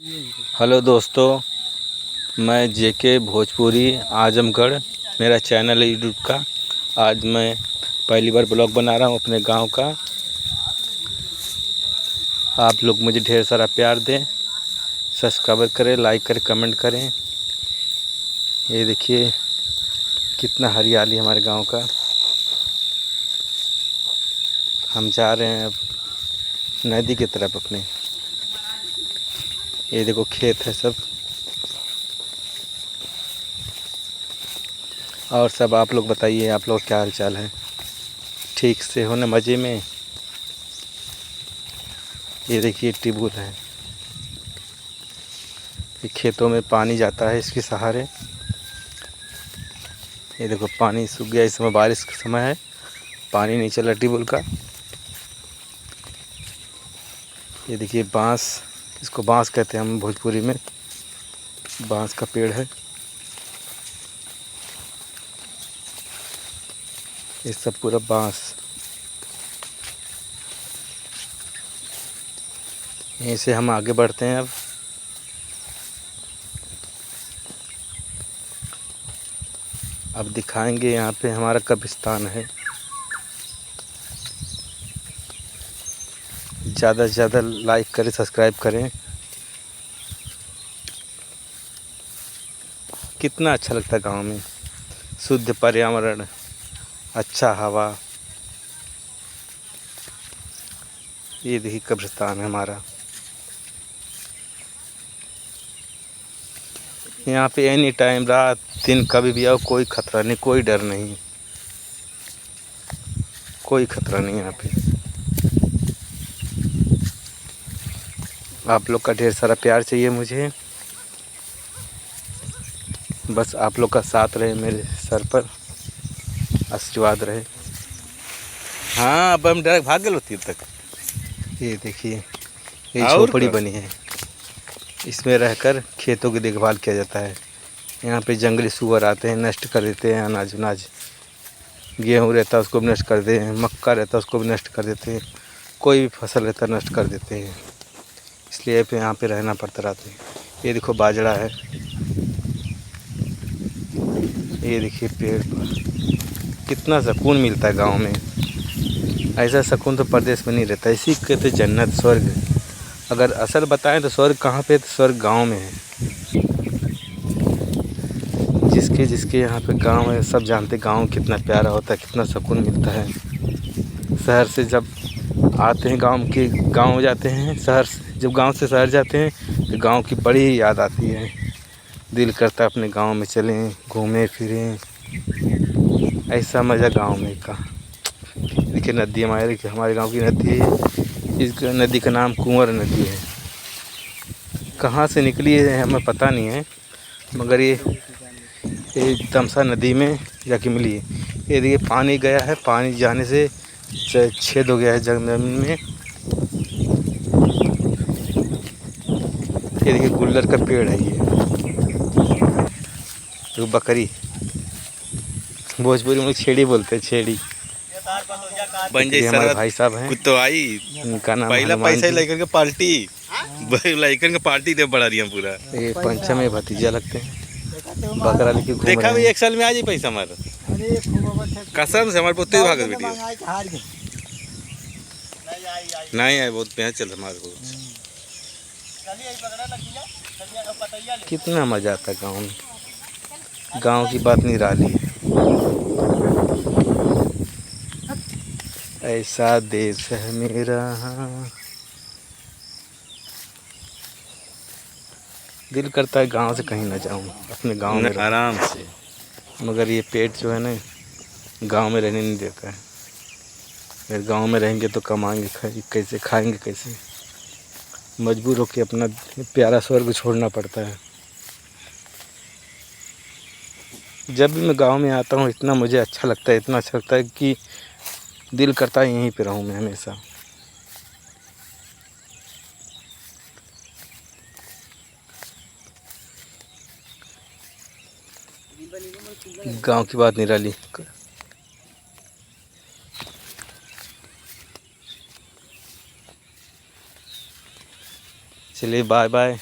Hello दोस्तों, मैं जेके भोजपुरी आजमगढ़, मेरा चैनल है यूट्यूब का। आज मैं पहली बार ब्लॉग बना रहा हूँ अपने गांव का। आप लोग मुझे ढेर सारा प्यार दें, सब्सक्राइब करें, लाइक करें, कमेंट करें। ये देखिए कितना हरियाली हमारे गांव का। हम जा रहे हैं अब नदी की तरफ अपने। ये देखो खेत है सब। और सब आप लोग बताइए, आप लोग क्या हाल चाल है? ठीक से होने मज़े में। ये देखिए ट्यूबवेल है, ये खेतों में पानी जाता है इसके सहारे। ये देखो पानी सूख गया, इस समय बारिश का समय है, पानी नहीं चला ट्यूबवेल का। ये देखिए बांस, इसको बांस कहते हैं हम भोजपुरी में। बांस का पेड़ है। ये सब पूरा बांस। यहीं से हम आगे बढ़ते हैं। अब दिखाएंगे यहाँ पे हमारा कब्रिस्तान है। ज़्यादा से ज़्यादा लाइक करें, सब्सक्राइब करें। कितना अच्छा लगता है गांव में, शुद्ध पर्यावरण, अच्छा हवा। ये देखिए कब्रिस्तान है हमारा। यहाँ पे एनी टाइम, रात दिन, कभी भी आओ, कोई खतरा नहीं, कोई डर नहीं, कोई खतरा नहीं यहाँ पे। आप लोग का ढेर सारा प्यार चाहिए मुझे। बस आप लोग का साथ रहे, मेरे सर पर आशीर्वाद रहे। हाँ, अब हम डायरेक्ट भाग गए तीर तक। ये देखिए ये झोपड़ी बनी है, इसमें रहकर खेतों की देखभाल किया जाता है। यहाँ पे जंगली सूअर आते हैं, नष्ट कर देते हैं अनाज उनाज। गेहूँ रहता है उसको भी नष्ट कर देते हैं, मक्का रहता है उसको भी नष्ट कर देते हैं, कोई भी फसल रहता है नष्ट कर देते हैं। इसलिए यहाँ पे रहना पड़ता रहता है। ये देखो बाजरा है। ये देखिए पेड़ पर कितना सुकून मिलता है गांव में। ऐसा सुकून तो प्रदेश में नहीं रहता। इसी कहते जन्नत, स्वर्ग। अगर असल बताएं तो स्वर्ग कहाँ पे? तो स्वर्ग गांव में है। जिसके जिसके यहाँ पे गांव है सब जानते गांव कितना प्यारा होता है, कितना सुकून मिलता है। शहर से जब आते हैं, गांव जाते हैं, शहर जब गांव से शहर जाते हैं तो गांव की बड़ी याद आती है। दिल करता है अपने गांव में चलें, घूमें फिरें। ऐसा मज़ा गांव में का। देखिए नदी हमारे गांव की नदी है। इस नदी का नाम कुंवर नदी है। कहाँ से निकली है हमें पता नहीं है, मगर ये तमसा नदी में जाके मिली है। ये देखिए पानी गया है, पानी जाने से छेद हो गया है जमीन में। ये देखिए गुल्लर का पेड़ है। ये तो बकरी, भोजपुरी में छेड़ी बोलते हैं, छेड़ी। हमारे भाई साहब हैं, इनका नाम पहला पैसा लेकर के पार्टी, लेकर के पार्टी दे बढ़ा दिया पूरा। ये पंचम में भतीजा लगते हैं, बकरा लेके घूम देखा भी 1 साल में आ जाए पैसा हमारा। कसम से हमारे पोते भाग वीडियो नहीं आए, बहुत प्यार चल हमारे को। कितना मजा आता है गाँव में। गांव की बात नहीं रही है। ऐसा देश है मेरा। दिल करता है गांव से कहीं ना जाऊं, अपने गांव में आराम से। मगर ये पेट जो है ना, गांव में रहने नहीं देता है। अगर गांव में रहेंगे तो कमाएंगे कैसे, खाएंगे कैसे? मजबूर होकर अपना प्यारा स्वर्ग छोड़ना पड़ता है। जब भी मैं गांव में आता हूँ इतना मुझे अच्छा लगता है, इतना अच्छा लगता है कि दिल करता है यहीं पे रहूँ मैं हमेशा। गांव की बात निराली। चलिए बाय बाय।